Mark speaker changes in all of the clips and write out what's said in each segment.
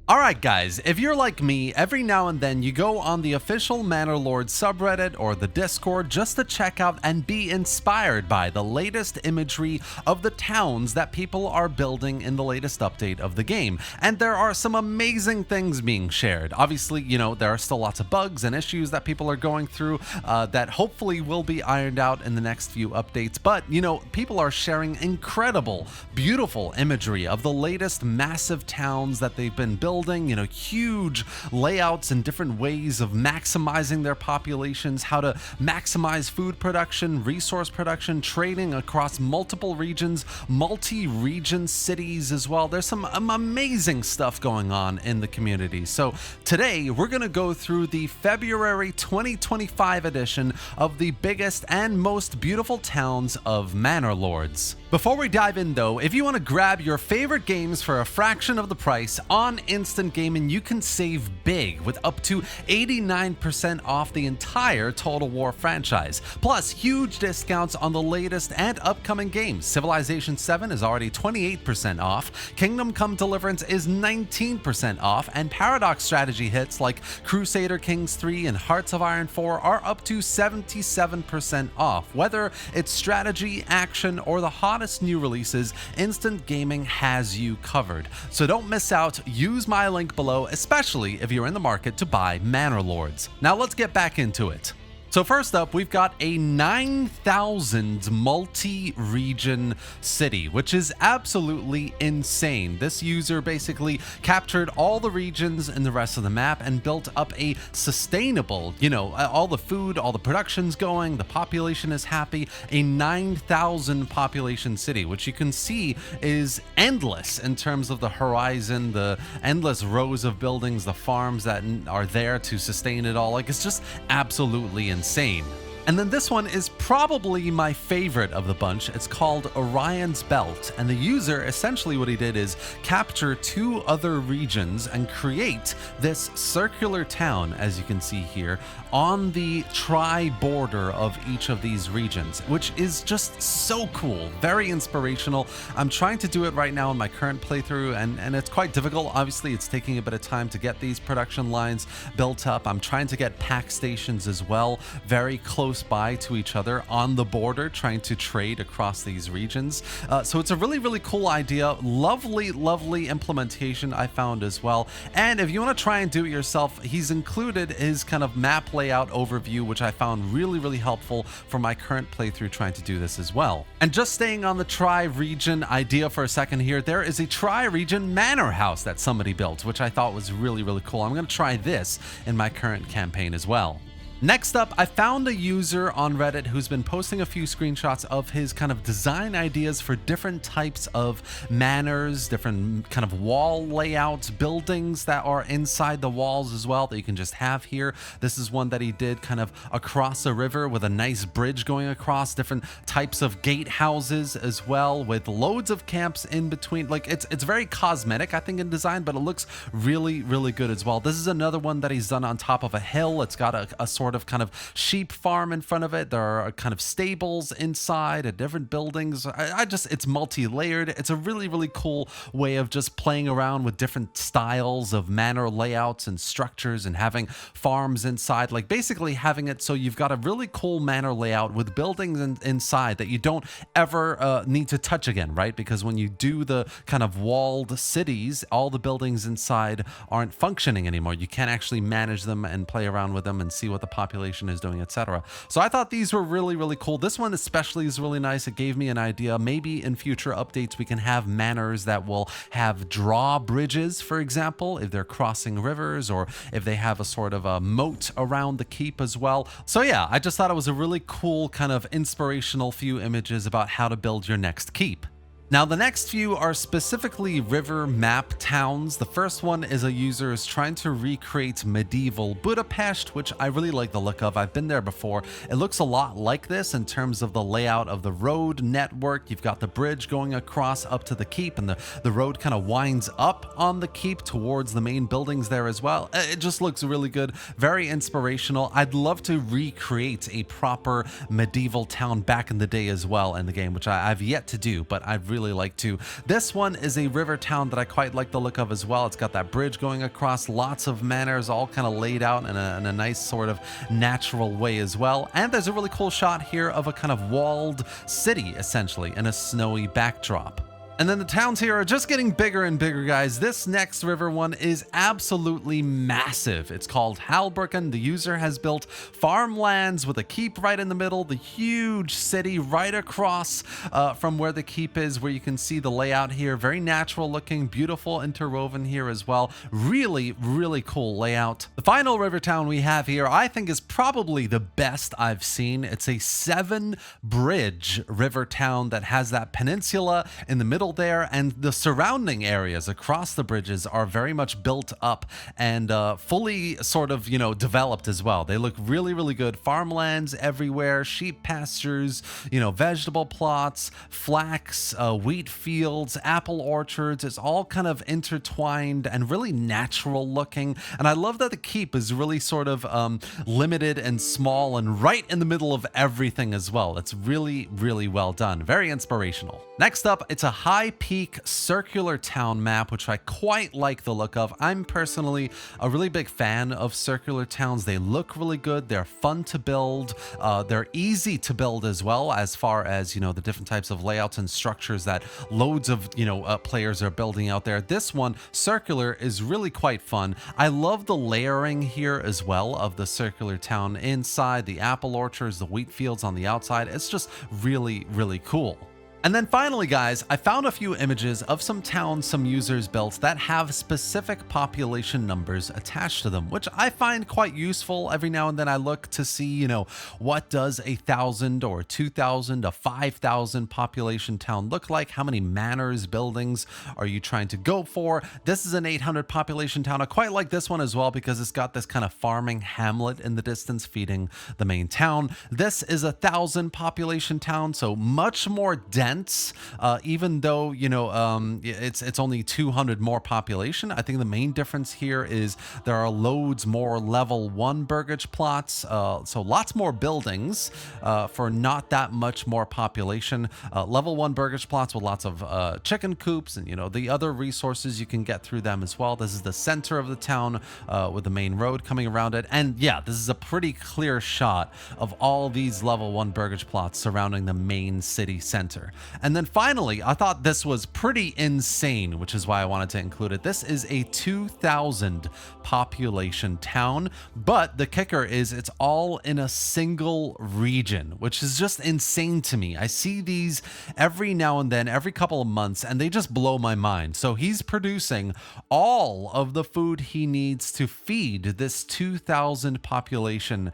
Speaker 1: Alright guys, if you're like me, every now and then you go on the official Manor Lords subreddit or the Discord just to check out and be inspired by the latest imagery of the towns that people are building in the latest update of the game. And there are some amazing things being shared. Obviously, there are still lots of bugs and issues that people are going through that hopefully will be ironed out in the next few updates. But, people are sharing incredible, beautiful imagery of the latest massive towns that they've been building. Huge layouts and different ways of maximizing their populations, how to maximize food production, resource production, trading across multiple regions, multi-region cities as well. There's some amazing stuff going on in the community. So today we're going to go through the February 2025 edition of the biggest and most beautiful towns of Manor Lords. Before we dive in though, if you want to grab your favorite games for a fraction of the price on Instant Gaming, you can save big with up to 89% off the entire Total War franchise. Plus, huge discounts on the latest and upcoming games. Civilization 7 is already 28% off, Kingdom Come Deliverance is 19% off, and Paradox strategy hits like Crusader Kings 3 and Hearts of Iron 4 are up to 77% off. Whether it's strategy, action, or the hottest new releases, Instant Gaming has you covered. So don't miss out. Use my link below, especially if you're in the market to buy Manor Lords. Now let's get back into it. So first up, we've got a 9,000 multi-region city, which is absolutely insane. This user basically captured all the regions in the rest of the map and built up a sustainable, all the food, all the production's going, the population is happy, a 9,000 population city, which you can see is endless in terms of the horizon, the endless rows of buildings, the farms that are there to sustain it all. Like, it's just absolutely insane. And then this one is probably my favorite of the bunch. It's called Orion's Belt, and the user, essentially what he did is capture two other regions and create this circular town, as you can see here, on the tri-border of each of these regions, which is just so cool, very inspirational. I'm trying to do it right now in my current playthrough, and it's quite difficult. Obviously, it's taking a bit of time to get these production lines built up. I'm trying to get pack stations as well, very close by to each other on the border, trying to trade across these regions. So it's a really, really cool idea. Lovely implementation I found as well. And if you want to try and do it yourself, he's included his kind of map layout overview, which I found really helpful for my current playthrough trying to do this as well. And just staying on the tri-region idea for a second here, there is a tri-region manor house that somebody built, which I thought was really cool. I'm going to try this in my current campaign as well. Next up, I found a user on Reddit who's been posting a few screenshots of his kind of design ideas for different types of manors, different kind of wall layouts, buildings that are inside the walls as well that you can just have here. This is one that he did kind of across a river with a nice bridge going across, different types of gatehouses as well, with loads of camps in between. Like, it's very cosmetic, I think, in design, but it looks really good as well. This is another one that he's done on top of a hill. It's got a sort of kind of sheep farm in front of it. There are kind of stables inside at different buildings. It's multi-layered. It's a really cool way of just playing around with different styles of manor layouts and structures and having farms inside, like basically having it so you've got a really cool manor layout with buildings inside that you don't ever need to touch again, right? Because when you do the kind of walled cities, all the buildings inside aren't functioning anymore. You can't actually manage them and play around with them and see what the population is doing, etc. So I thought these were really cool. This one especially is really nice. It gave me an idea. Maybe in future updates we can have manors that will have drawbridges, for example, if they're crossing rivers, or if they have a sort of a moat around the keep as well. So yeah, I just thought it was a really cool kind of inspirational few images about how to build your next keep. Now, the next few are specifically river map towns. The first one is a user is trying to recreate medieval Budapest, which I really like the look of. I've been there before. It looks a lot like this in terms of the layout of the road network. You've got the bridge going across up to the keep, and the road kind of winds up on the keep towards the main buildings there as well. It just looks really good, very inspirational. I'd love to recreate a proper medieval town back in the day as well in the game, which I've yet to do, but I've really like too. This one is a river town that I quite like the look of as well. It's got that bridge going across, lots of manors all kind of laid out in a nice sort of natural way as well. And there's a really cool shot here of a kind of walled city, essentially, in a snowy backdrop. And then the towns here are just getting bigger and bigger, guys. This next river one is absolutely massive. It's called Halbrücken. The user has built farmlands with a keep right in the middle, the huge city right across from where the keep is, where you can see the layout here. Very natural looking, beautiful interwoven here as well. Really, really cool layout. The final river town we have here, I think, is probably the best I've seen. It's a 7-bridge river town that has that peninsula in the middle there, and the surrounding areas across the bridges are very much built up and fully sort of, developed as well. They look really, really good. Farmlands everywhere, sheep pastures, vegetable plots, flax, wheat fields, apple orchards. It's all kind of intertwined and really natural looking. And I love that the keep is really sort of limited and small and right in the middle of everything as well. It's really, really well done. Very inspirational. Next up, it's a high peak circular town map, which I quite like the look of. I'm personally a really big fan of circular towns. They look really good. They're fun to build. They're easy to build as well, as far as, the different types of layouts and structures that loads of, players are building out there. This one, circular, is really quite fun. I love the layering here as well of the circular town inside, the apple orchards, the wheat fields on the outside. It's just really, really cool. And then finally, guys, I found a few images of some towns some users built that have specific population numbers attached to them, which I find quite useful. Every now and then I look to see, what does 1,000 or 2,000, a 5,000 population town look like? How many manors, buildings are you trying to go for? This is an 800 population town. I quite like this one as well because it's got this kind of farming hamlet in the distance feeding the main town. This is 1,000 population town, so much more dense. Even though it's only 200 more population. I think the main difference here is there are loads more level 1 burgage plots, so lots more buildings for not that much more population. Level 1 burgage plots with lots of chicken coops and the other resources you can get through them as well. This is the center of the town with the main road coming around it, and yeah, this is a pretty clear shot of all these level 1 burgage plots surrounding the main city center. And then finally, I thought this was pretty insane, which is why I wanted to include it. This is a 2,000 population town, but the kicker is it's all in a single region, which is just insane to me. I see these every now and then, every couple of months, and they just blow my mind. So he's producing all of the food he needs to feed this 2,000 population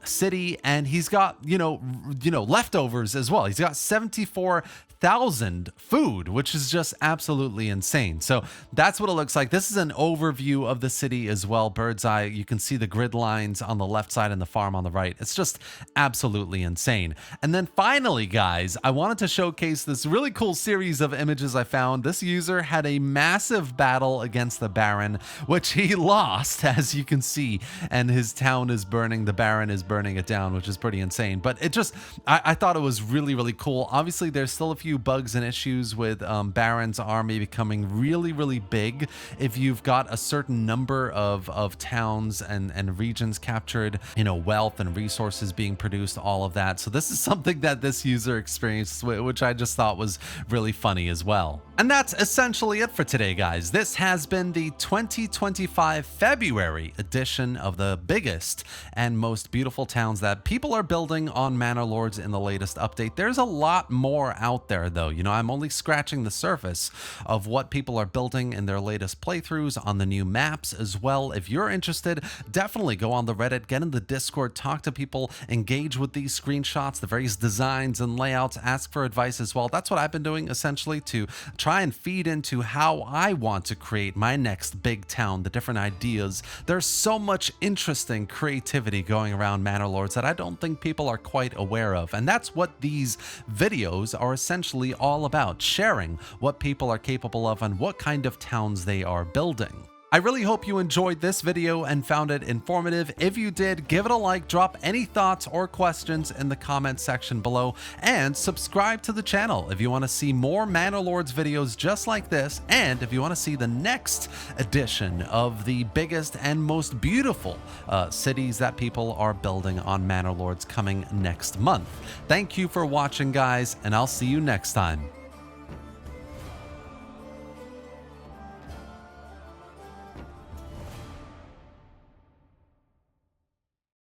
Speaker 1: city, and he's got leftovers as well. He's got 74,000 food, which is just absolutely insane. So that's what it looks like. This is an overview of the city as well, bird's eye. You can see the grid lines on the left side and the farm on the right. It's just absolutely insane. And then finally, guys, I wanted to showcase this really cool series of images I found. This user had a massive battle against the Baron, which he lost, as you can see, and his town is burning. The Baron is burning it down, which is pretty insane. But it just, I thought it was really, really cool. Obviously, there's still a few bugs and issues with Baron's army becoming really, really big. If you've got a certain number of towns and regions captured, wealth and resources being produced, all of that. So this is something that this user experienced, which I just thought was really funny as well. And that's essentially it for today, guys. This has been the 2025 February edition of the biggest and most beautiful towns that people are building on Manor Lords in the latest update. There's a lot more out there, though. I'm only scratching the surface of what people are building in their latest playthroughs on the new maps as well. If you're interested, definitely go on the Reddit, get in the Discord, talk to people, engage with these screenshots, the various designs and layouts, ask for advice as well. That's what I've been doing essentially to try and feed into how I want to create my next big town, the different ideas. There's so much interesting creativity going around Manor Lords that I don't think people are quite aware of. And that's what these videos are essentially all about, sharing what people are capable of and what kind of towns they are building. I really hope you enjoyed this video and found it informative. If you did, give it a like, drop any thoughts or questions in the comment section below, and subscribe to the channel if you want to see more Manor Lords videos just like this, and if you want to see the next edition of the biggest and most beautiful cities that people are building on Manor Lords coming next month. Thank you for watching, guys, and I'll see you next time.